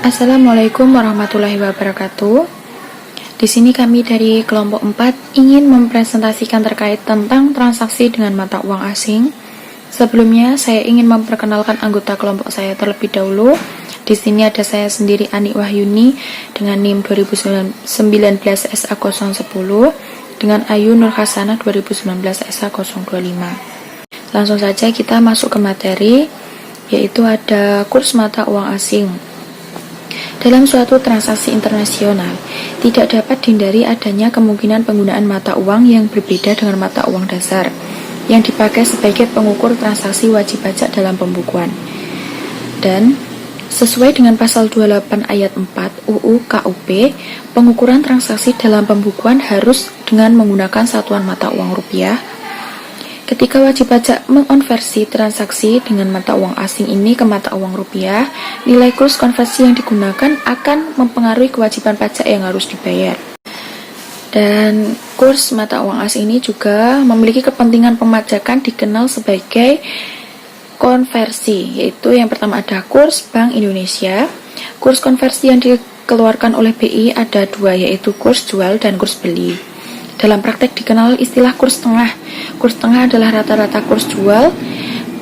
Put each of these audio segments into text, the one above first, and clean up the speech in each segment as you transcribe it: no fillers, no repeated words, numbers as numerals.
Assalamualaikum warahmatullahi wabarakatuh. Di sini kami dari kelompok 4 ingin mempresentasikan terkait tentang transaksi dengan mata uang asing. Sebelumnya, saya ingin memperkenalkan anggota kelompok saya terlebih dahulu. Di sini ada saya sendiri, Ani Wahyuni, dengan NIM 2019 SA010, dengan Ayu Nur Hasanah 2019 SA025. Langsung saja kita masuk ke materi, yaitu ada kurs mata uang asing. Dalam suatu transaksi internasional, tidak dapat dihindari adanya kemungkinan penggunaan mata uang yang berbeda dengan mata uang dasar yang dipakai sebagai pengukur transaksi wajib pajak dalam pembukuan. Dan sesuai dengan pasal 28 ayat 4 UU KUP, pengukuran transaksi dalam pembukuan harus dengan menggunakan satuan mata uang rupiah. Ketika wajib pajak mengonversi transaksi dengan mata uang asing ini ke mata uang rupiah, nilai kurs konversi yang digunakan akan mempengaruhi kewajiban pajak yang harus dibayar. Dan kurs mata uang asing ini juga memiliki kepentingan pemajakan dikenal sebagai konversi, yaitu yang pertama ada kurs Bank Indonesia. Kurs konversi yang dikeluarkan oleh BI ada dua, yaitu kurs jual dan kurs beli. Dalam praktek dikenal istilah kurs tengah. Kurs tengah adalah rata-rata kurs jual,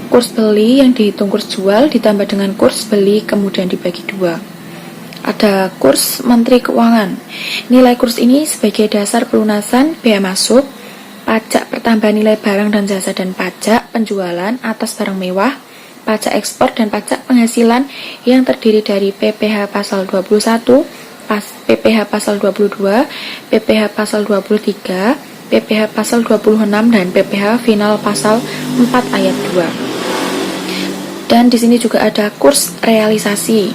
kurs beli yang dihitung kurs jual ditambah dengan kurs beli kemudian dibagi dua. Ada kurs Menteri Keuangan. Nilai kurs ini sebagai dasar pelunasan bea masuk, pajak pertambahan nilai barang dan jasa dan pajak penjualan atas barang mewah, pajak ekspor dan pajak penghasilan yang terdiri dari PPh pasal 21, PPh pasal 22, PPh pasal 23, PPh pasal 26 dan PPh final pasal 4 ayat 2. Dan di sini juga ada kurs realisasi.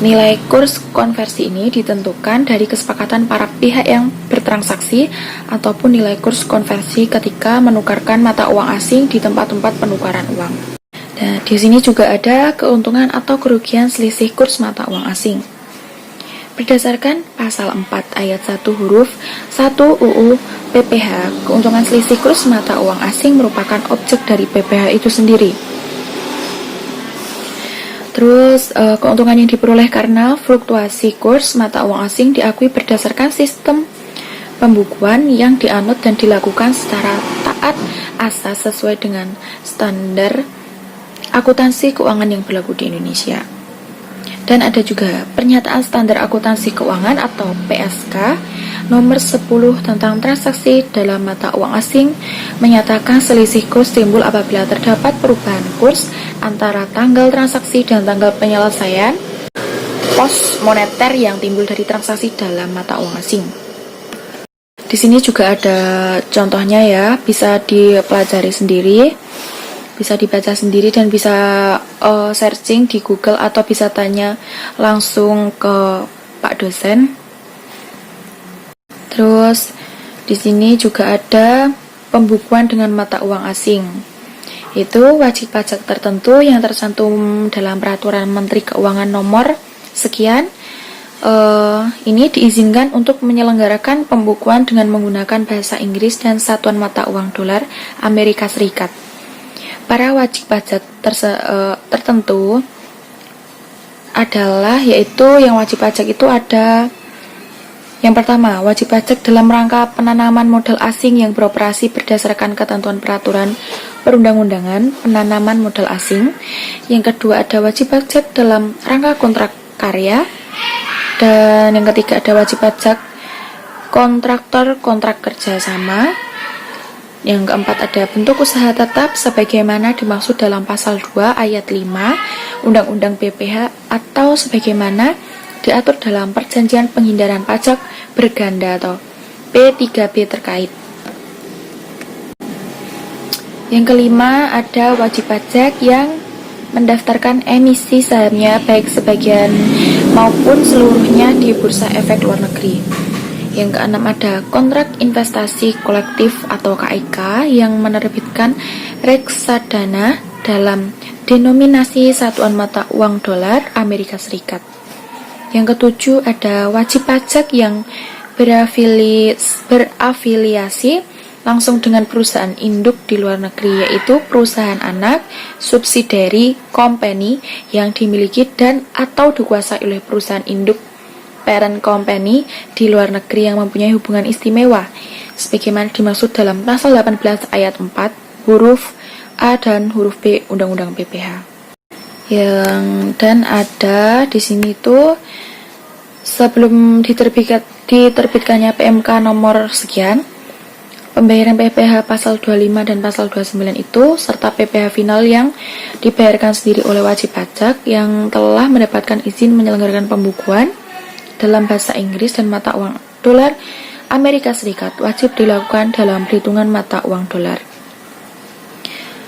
Nilai kurs konversi ini ditentukan dari kesepakatan para pihak yang bertransaksi ataupun nilai kurs konversi ketika menukarkan mata uang asing di tempat-tempat penukaran uang. Nah, di sini juga ada keuntungan atau kerugian selisih kurs mata uang asing. Berdasarkan pasal 4 ayat 1 huruf 1 UU PPh, keuntungan selisih kurs mata uang asing merupakan objek dari PPh itu sendiri. Terus keuntungan yang diperoleh karena fluktuasi kurs mata uang asing diakui berdasarkan sistem pembukuan yang dianut dan dilakukan secara taat asas sesuai dengan standar akuntansi keuangan yang berlaku di Indonesia. Dan ada juga pernyataan standar akuntansi keuangan atau PSK nomor 10 tentang transaksi dalam mata uang asing menyatakan selisih kurs timbul apabila terdapat perubahan kurs antara tanggal transaksi dan tanggal penyelesaian pos moneter yang timbul dari transaksi dalam mata uang asing. Di sini juga ada contohnya ya, bisa dipelajari sendiri, bisa dibaca sendiri dan bisa searching di Google atau bisa tanya langsung ke Pak dosen. Terus di sini juga ada pembukuan dengan mata uang asing. Itu wajib pajak tertentu yang tercantum dalam peraturan Menteri Keuangan nomor sekian. Ini diizinkan untuk menyelenggarakan pembukuan dengan menggunakan bahasa Inggris dan satuan mata uang dolar Amerika Serikat. Para wajib pajak tertentu adalah, yaitu yang wajib pajak itu ada yang pertama, wajib pajak dalam rangka penanaman modal asing yang beroperasi berdasarkan ketentuan peraturan perundang-undangan penanaman modal asing. Yang kedua ada wajib pajak dalam rangka kontrak karya. Dan yang ketiga ada wajib pajak kontraktor kontrak kerja sama. Yang keempat ada bentuk usaha tetap sebagaimana dimaksud dalam pasal 2 ayat 5 Undang-Undang PPh atau sebagaimana diatur dalam perjanjian penghindaran pajak berganda atau P3B terkait. Yang kelima ada wajib pajak yang mendaftarkan emisi sahamnya baik sebagian maupun seluruhnya di Bursa Efek Luar Negeri. Yang keenam ada kontrak investasi kolektif atau KIK yang menerbitkan reksadana dalam denominasi satuan mata uang dolar Amerika Serikat. Yang ketujuh ada wajib pajak yang berafiliasi langsung dengan perusahaan induk di luar negeri, yaitu perusahaan anak, subsidiary company yang dimiliki dan atau dikuasai oleh perusahaan induk parent company di luar negeri yang mempunyai hubungan istimewa, sebagaimana dimaksud dalam pasal 18 ayat 4 huruf A dan huruf B Undang-Undang PPH. Dan ada di sini tuh sebelum diterbitkannya PMK nomor sekian, pembayaran PPH pasal 25 dan pasal 29 itu, serta PPH final yang dibayarkan sendiri oleh wajib pajak yang telah mendapatkan izin menyelenggarakan pembukuan dalam bahasa Inggris dan mata uang dolar Amerika Serikat wajib dilakukan dalam perhitungan mata uang dolar.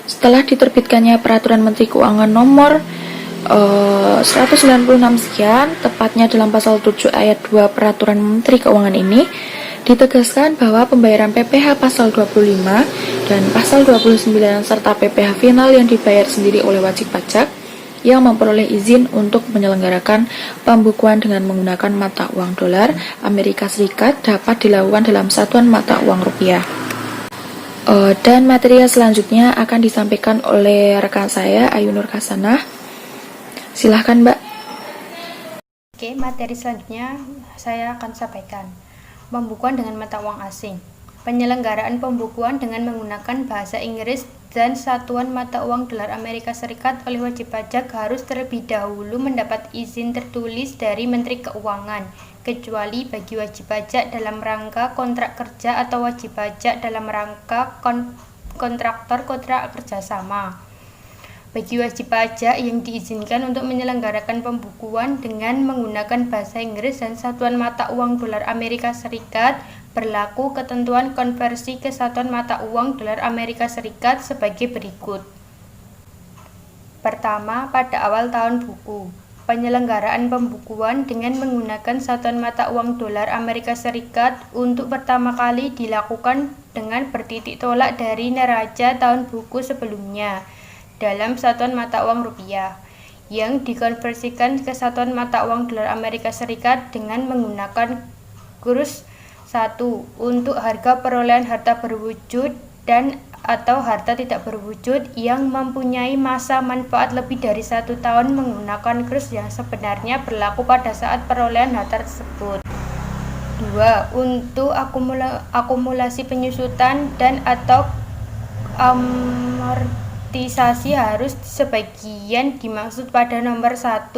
Setelah diterbitkannya Peraturan Menteri Keuangan nomor 196 sekian, tepatnya dalam pasal 7 ayat 2 Peraturan Menteri Keuangan ini, ditegaskan bahwa pembayaran PPH pasal 25 dan pasal 29 serta PPH final yang dibayar sendiri oleh wajib pajak yang memperoleh izin untuk menyelenggarakan pembukuan dengan menggunakan mata uang dolar Amerika Serikat dapat dilakukan dalam satuan mata uang rupiah. Dan materi selanjutnya akan disampaikan oleh rekan saya, Ayu Nur Hasanah. Silahkan, Mbak. Oke, materi selanjutnya saya akan sampaikan. Pembukuan dengan mata uang asing. Penyelenggaraan pembukuan dengan menggunakan bahasa Inggris dan satuan mata uang dolar Amerika Serikat oleh wajib pajak harus terlebih dahulu mendapat izin tertulis dari Menteri Keuangan, kecuali bagi wajib pajak dalam rangka kontrak kerja atau wajib pajak dalam rangka kontraktor kontrak kerjasama. Bagi wajib pajak yang diizinkan untuk menyelenggarakan pembukuan dengan menggunakan bahasa Inggris dan satuan mata uang dolar Amerika Serikat, berlaku ketentuan konversi ke satuan mata uang dolar Amerika Serikat sebagai berikut. Pertama, pada awal tahun buku, penyelenggaraan pembukuan dengan menggunakan satuan mata uang dolar Amerika Serikat untuk pertama kali dilakukan dengan bertitik tolak dari neraca tahun buku sebelumnya dalam satuan mata uang rupiah yang dikonversikan ke satuan mata uang dolar Amerika Serikat dengan menggunakan kurs 1 untuk harga perolehan harta berwujud dan atau harta tidak berwujud yang mempunyai masa manfaat lebih dari 1 tahun menggunakan kurs yang sebenarnya berlaku pada saat perolehan harta tersebut. 2. Untuk akumulasi penyusutan dan atau amortisasi harus sebagian dimaksud pada nomor 1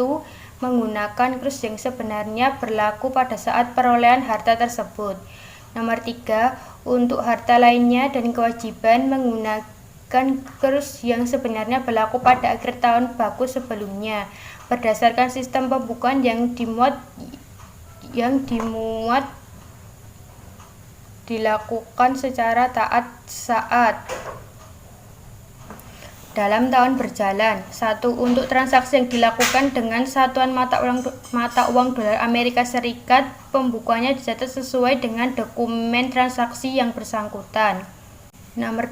menggunakan kurs yang sebenarnya berlaku pada saat perolehan harta tersebut. Nomor 3, untuk harta lainnya dan kewajiban menggunakan kurs yang sebenarnya berlaku pada akhir tahun baku sebelumnya berdasarkan sistem pembukuan yang dimuat dilakukan secara taat saat dalam tahun berjalan. 1. Untuk transaksi yang dilakukan dengan satuan mata uang dolar Amerika Serikat, pembukuannya dicatat sesuai dengan dokumen transaksi yang bersangkutan. Nomor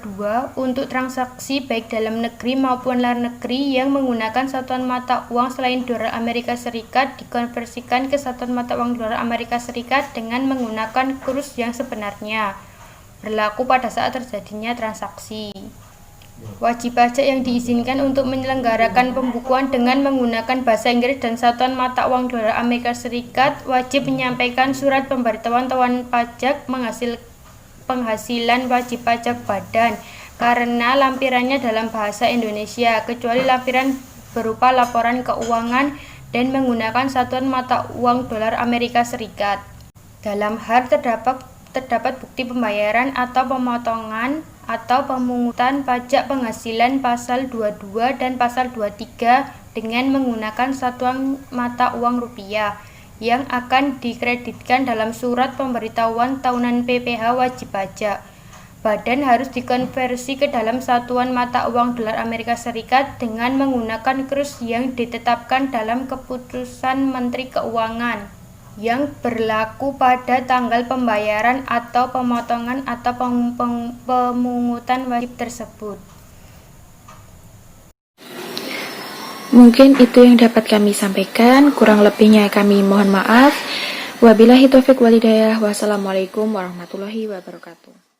2. Untuk transaksi baik dalam negeri maupun luar negeri yang menggunakan satuan mata uang selain dolar Amerika Serikat dikonversikan ke satuan mata uang dolar Amerika Serikat dengan menggunakan kurs yang sebenarnya berlaku pada saat terjadinya transaksi. Wajib pajak yang diizinkan untuk menyelenggarakan pembukuan dengan menggunakan bahasa Inggris dan satuan mata uang dolar Amerika Serikat wajib menyampaikan surat pemberitahuan pajak penghasilan wajib pajak badan karena lampirannya dalam bahasa Indonesia, kecuali lampiran berupa laporan keuangan dan menggunakan satuan mata uang dolar Amerika Serikat. Dalam hal terdapat bukti pembayaran atau pemotongan atau pemungutan pajak penghasilan pasal 22 dan pasal 23 dengan menggunakan satuan mata uang rupiah yang akan dikreditkan dalam surat pemberitahuan tahunan PPH wajib pajak. Badan harus dikonversi ke dalam satuan mata uang dolar Amerika Serikat dengan menggunakan kurs yang ditetapkan dalam keputusan Menteri Keuangan yang berlaku pada tanggal pembayaran atau pemotongan atau pemungutan wajib tersebut. Mungkin itu yang dapat kami sampaikan, kurang lebihnya kami mohon maaf. Wabillahi taufiq walhidayah. Wassalamualaikum warahmatullahi wabarakatuh.